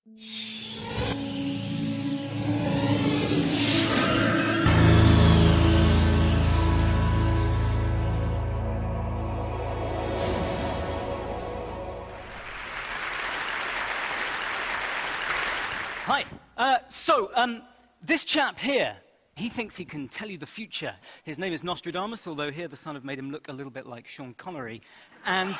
Hi. This chap here, he thinks he can tell you the future. His name is Nostradamus, although here the Sun have made him look a little bit like Sean Connery. And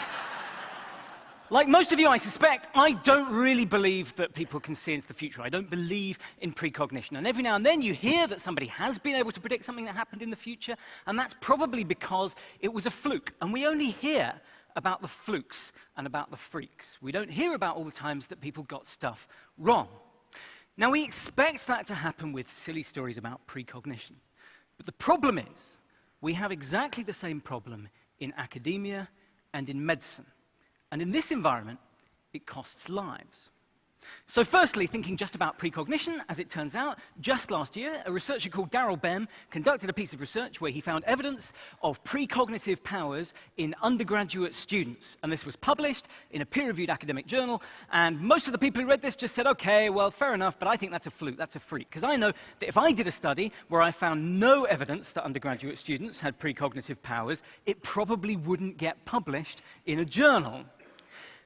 like most of you, I suspect, I don't really believe that people can see into the future. I don't believe in precognition. And every now and then you hear that somebody has been able to predict something that happened in the future, and that's probably because it was a fluke. And we only hear about the flukes and about the freaks. We don't hear about all the times that people got stuff wrong. Now, we expect that to happen with silly stories about precognition. But the problem is, we have exactly the same problem in academia and in medicine. And in this environment, it costs lives. So firstly, thinking just about precognition, as it turns out, just last year, a researcher called Darrell Bem conducted a piece of research where he found evidence of precognitive powers in undergraduate students. And this was published in a peer-reviewed academic journal, and most of the people who read this just said, okay, well, fair enough, but I think that's a fluke, that's a freak. Because I know that if I did a study where I found no evidence that undergraduate students had precognitive powers, it probably wouldn't get published in a journal.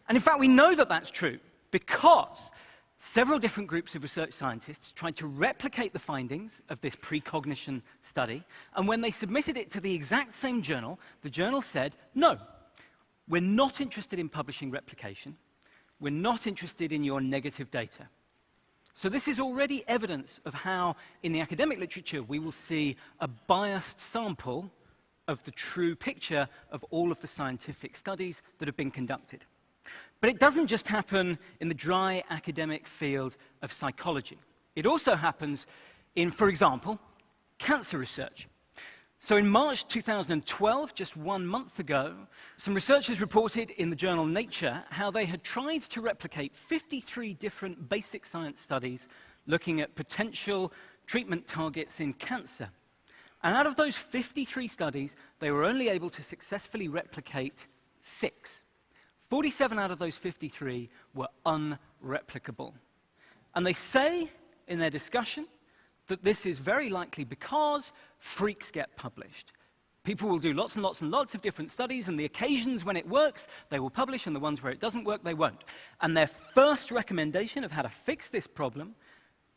And in fact, we know that that's true, because several different groups of research scientists tried to replicate the findings of this precognition study, and when they submitted it to the exact same journal, the journal said, no, we're not interested in publishing replication, we're not interested in your negative data. So this is already evidence of how, in the academic literature, we will see a biased sample of the true picture of all of the scientific studies that have been conducted. But it doesn't just happen in the dry academic field of psychology. It also happens in, for example, cancer research. So in March 2012, just 1 month ago, some researchers reported in the journal Nature how they had tried to replicate 53 different basic science studies looking at potential treatment targets in cancer. And out of those 53 studies, they were only able to successfully replicate 6. 47 out of those 53 were unreplicable. And they say in their discussion that this is very likely because freaks get published. People will do lots and lots and lots of different studies, and the occasions when it works, they will publish, and the ones where it doesn't work, they won't. And their first recommendation of how to fix this problem,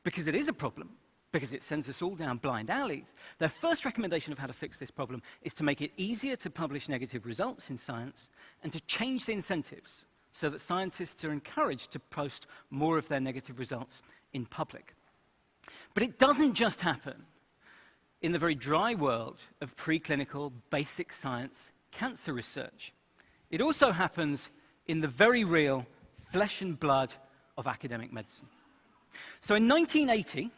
because it is a problem, because it sends us all down blind alleys, their first recommendation of how to fix this problem is to make it easier to publish negative results in science and to change the incentives so that scientists are encouraged to post more of their negative results in public. But it doesn't just happen in the very dry world of preclinical basic science cancer research. It also happens in the very real flesh and blood of academic medicine. So in 1980,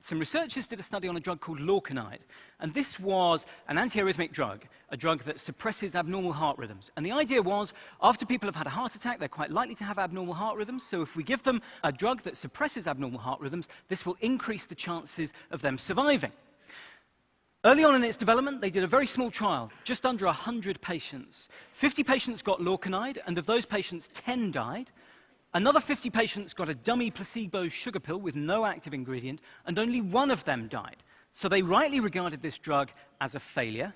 some researchers did a study on a drug called lorcainide, and this was an antiarrhythmic drug, a drug that suppresses abnormal heart rhythms. And the idea was, after people have had a heart attack, they're quite likely to have abnormal heart rhythms, so if we give them a drug that suppresses abnormal heart rhythms, this will increase the chances of them surviving. Early on in its development, they did a very small trial, just under 100 patients. 50 patients got lorcainide, and of those patients, 10 died. Another 50 patients got a dummy placebo sugar pill with no active ingredient, and only 1 of them died. So they rightly regarded this drug as a failure,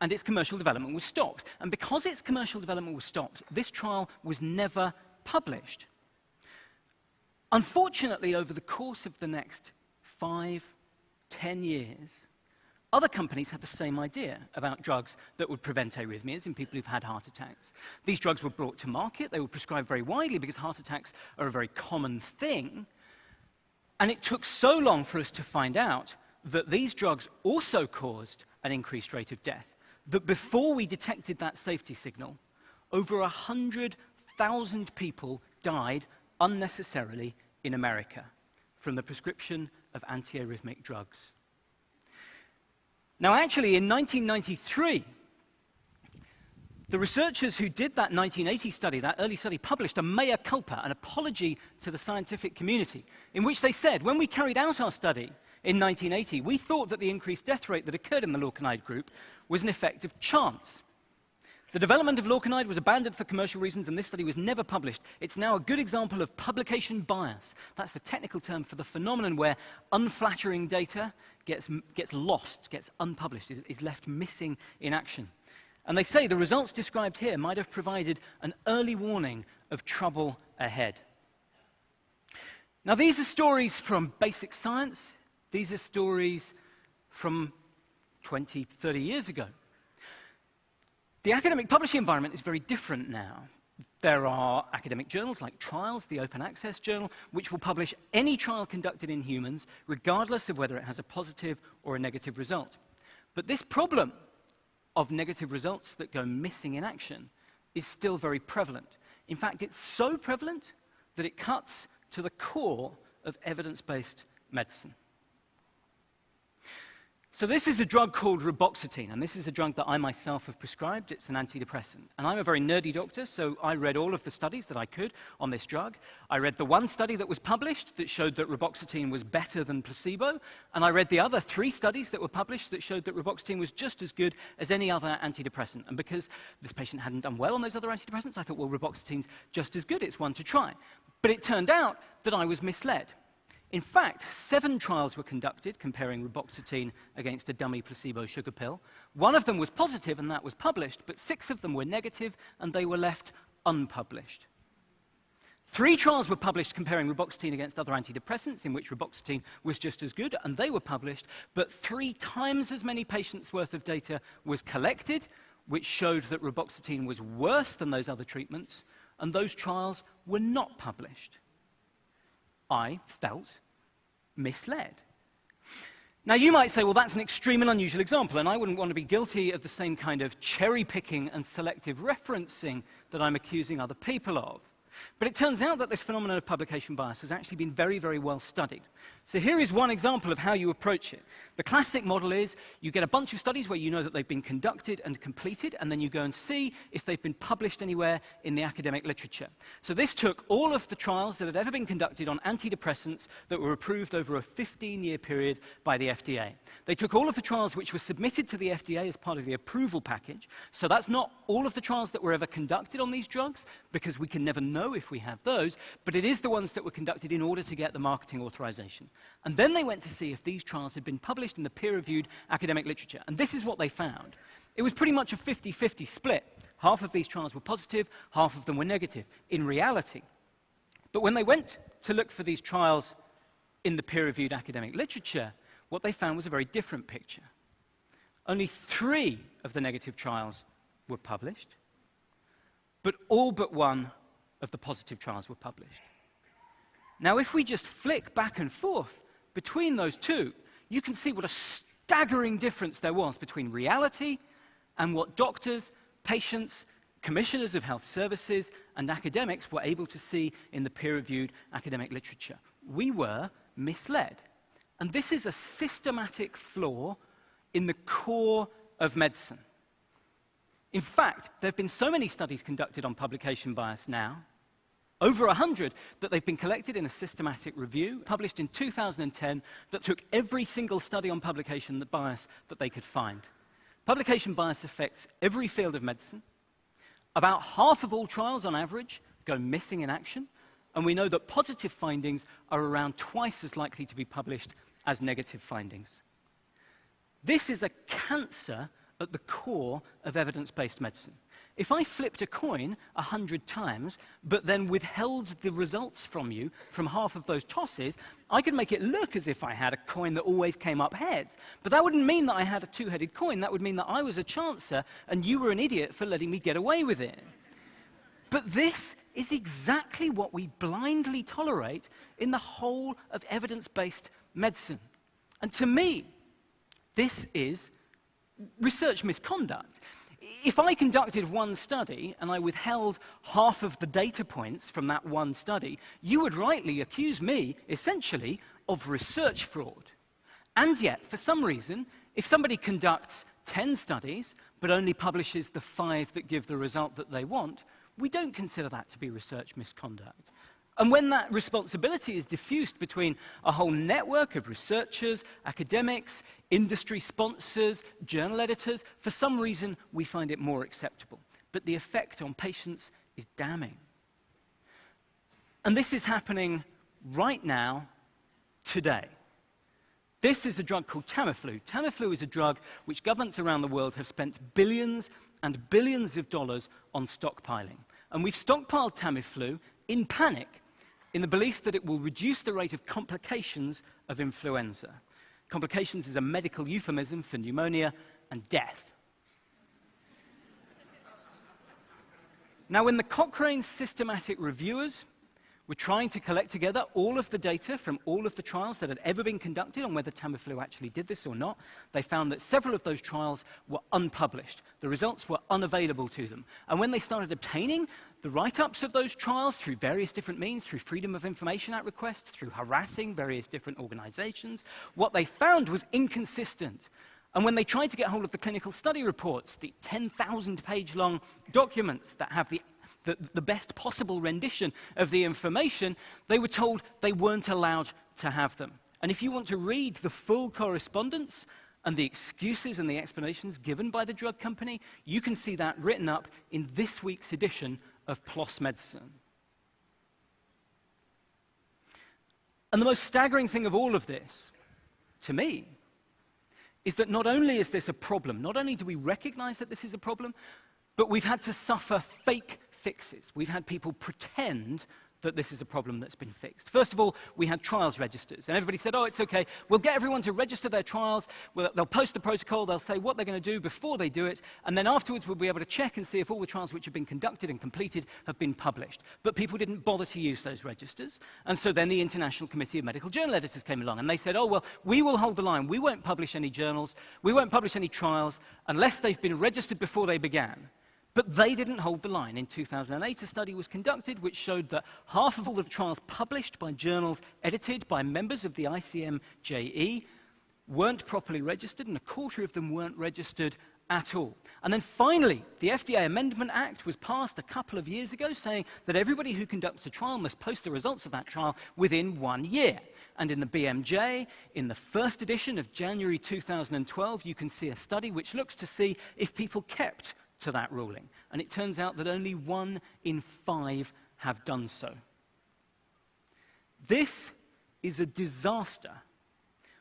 and its commercial development was stopped. And because its commercial development was stopped, this trial was never published. Unfortunately, over the course of the next 5, 10 years, other companies had the same idea about drugs that would prevent arrhythmias in people who've had heart attacks. These drugs were brought to market. They were prescribed very widely because heart attacks are a very common thing. And it took so long for us to find out that these drugs also caused an increased rate of death that before we detected that safety signal, over 100,000 people died unnecessarily in America from the prescription of antiarrhythmic drugs. Now, actually, in 1993, the researchers who did that 1980 study, that early study, published a mea culpa, an apology to the scientific community, in which they said, when we carried out our study in 1980, we thought that the increased death rate that occurred in the lorcainide group was an effect of chance. The development of Lorcainide was abandoned for commercial reasons, and this study was never published. It's now a good example of publication bias. That's the technical term for the phenomenon where unflattering data gets lost, gets unpublished, is left missing in action. And they say the results described here might have provided an early warning of trouble ahead. Now, these are stories from basic science. These are stories from 20, 30 years ago. The academic publishing environment is very different now. There are academic journals like Trials, the Open Access Journal, which will publish any trial conducted in humans, regardless of whether it has a positive or a negative result. But this problem of negative results that go missing in action is still very prevalent. In fact, it's so prevalent that it cuts to the core of evidence-based medicine. So this is a drug called reboxetine, and this is a drug that I myself have prescribed. It's an antidepressant. And I'm a very nerdy doctor, so I read all of the studies that I could on this drug. I read the one study that was published that showed that reboxetine was better than placebo, and I read the other 3 studies that were published that showed that reboxetine was just as good as any other antidepressant. And because this patient hadn't done well on those other antidepressants, I thought, well, reboxetine's just as good. It's one to try. But it turned out that I was misled. In fact, 7 trials were conducted comparing reboxetine against a dummy placebo sugar pill. 1 of them was positive, and that was published, but 6 of them were negative, and they were left unpublished. 3 trials were published comparing reboxetine against other antidepressants, in which reboxetine was just as good, and they were published, but 3 times as many patients' worth of data was collected, which showed that reboxetine was worse than those other treatments, and those trials were not published. I felt misled. Now, you might say, well, that's an extreme and unusual example, and I wouldn't want to be guilty of the same kind of cherry-picking and selective referencing that I'm accusing other people of. But it turns out that this phenomenon of publication bias has actually been very, very well studied. So here is one example of how you approach it. The classic model is you get a bunch of studies where you know that they've been conducted and completed, and then you go and see if they've been published anywhere in the academic literature. So this took all of the trials that had ever been conducted on antidepressants that were approved over a 15-year period by the FDA. They took all of the trials which were submitted to the FDA as part of the approval package. So that's not all of the trials that were ever conducted on these drugs, because we can never know if we have those, but it is the ones that were conducted in order to get the marketing authorization. And then they went to see if these trials had been published in the peer-reviewed academic literature. And this is what they found. It was pretty much a 50-50 split. Half of these trials were positive, half of them were negative, in reality. But when they went to look for these trials in the peer-reviewed academic literature, what they found was a very different picture. Only 3 of the negative trials were published, but all but 1 of the positive trials were published. Now, if we just flick back and forth between those 2, you can see what a staggering difference there was between reality and what doctors, patients, commissioners of health services, and academics were able to see in the peer-reviewed academic literature. We were misled. And this is a systematic flaw in the core of medicine. In fact, there have been so many studies conducted on publication bias now, over 100, that they've been collected in a systematic review, published in 2010, that took every single study on publication bias that they could find. Publication bias affects every field of medicine. About half of all trials, on average, go missing in action, and we know that positive findings are around twice as likely to be published as negative findings. This is a cancer at the core of evidence-based medicine. If I flipped a coin 100 times, but then withheld the results from you from half of those tosses, I could make it look as if I had a coin that always came up heads. But that wouldn't mean that I had a 2-headed coin. That would mean that I was a chancer, and you were an idiot for letting me get away with it. But this is exactly what we blindly tolerate in the whole of evidence-based medicine. And to me, this is research misconduct. If I conducted one study and I withheld half of the data points from that one study, you would rightly accuse me, essentially, of research fraud. And yet, for some reason, if somebody conducts 10 studies but only publishes the 5 that give the result that they want, we don't consider that to be research misconduct. And when that responsibility is diffused between a whole network of researchers, academics, industry sponsors, journal editors, for some reason we find it more acceptable. but the effect on patients is damning. And this is happening right now, today. This is a drug called Tamiflu. Tamiflu is a drug which governments around the world have spent billions and billions of dollars on stockpiling. And we've stockpiled Tamiflu in panic, in the belief that it will reduce the rate of complications of influenza. Complications is a medical euphemism for pneumonia and death. Now, when the Cochrane systematic reviewers were trying to collect together all of the data from all of the trials that had ever been conducted on whether Tamiflu actually did this or not, they found that several of those trials were unpublished. The results were unavailable to them. And when they started obtaining the write-ups of those trials through various different means, through Freedom of Information Act requests, through harassing various different organizations, what they found was inconsistent. And when they tried to get hold of the clinical study reports, the 10,000-page-long documents that have the best possible rendition of the information, they were told they weren't allowed to have them. And if you want to read the full correspondence and the excuses and the explanations given by the drug company, you can see that written up in this week's edition of PLOS Medicine. And the most staggering thing of all of this, to me, is that not only is this a problem, not only do we recognize that this is a problem, but we've had to suffer fake fixes. We've had people pretend that this is a problem that's been fixed. First of all, we had trials registers, and everybody said, oh, it's okay, we'll get everyone to register their trials, they'll post the protocol, they'll say what they're going to do before they do it, and then afterwards we'll be able to check and see if all the trials which have been conducted and completed have been published. But people didn't bother to use those registers, and so then the International Committee of Medical Journal Editors came along, and they said, oh, well, we will hold the line, we won't publish any journals, we won't publish any trials unless they've been registered before they began. But they didn't hold the line. In 2008, a study was conducted which showed that half of all the trials published by journals edited by members of the ICMJE weren't properly registered, and a quarter of them weren't registered at all. And then finally, the FDA Amendment Act was passed a couple of years ago saying that everybody who conducts a trial must post the results of that trial within 1 year. And in the BMJ, in the first edition of January 2012, you can see a study which looks to see if people kept to that ruling. And it turns out that only 1 in 5 have done so. This is a disaster.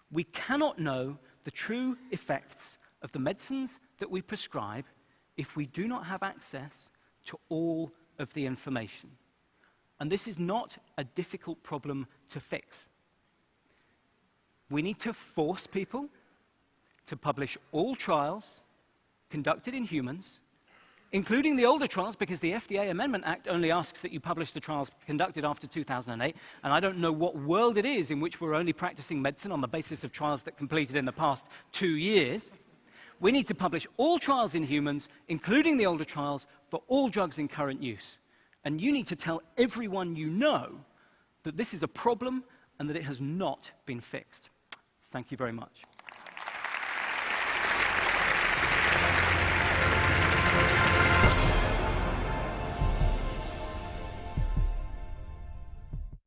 We cannot know the true effects of the medicines that we prescribe if we do not have access to all of the information. And this is not a difficult problem to fix. We need to force people to publish all trials conducted in humans, including the older trials, because the FDA Amendment Act only asks that you publish the trials conducted after 2008, and I don't know what world it is in which we're only practicing medicine on the basis of trials that completed in the past 2 years. We need to publish all trials in humans, including the older trials, for all drugs in current use. And you need to tell everyone you know that this is a problem and that it has not been fixed. Thank you very much.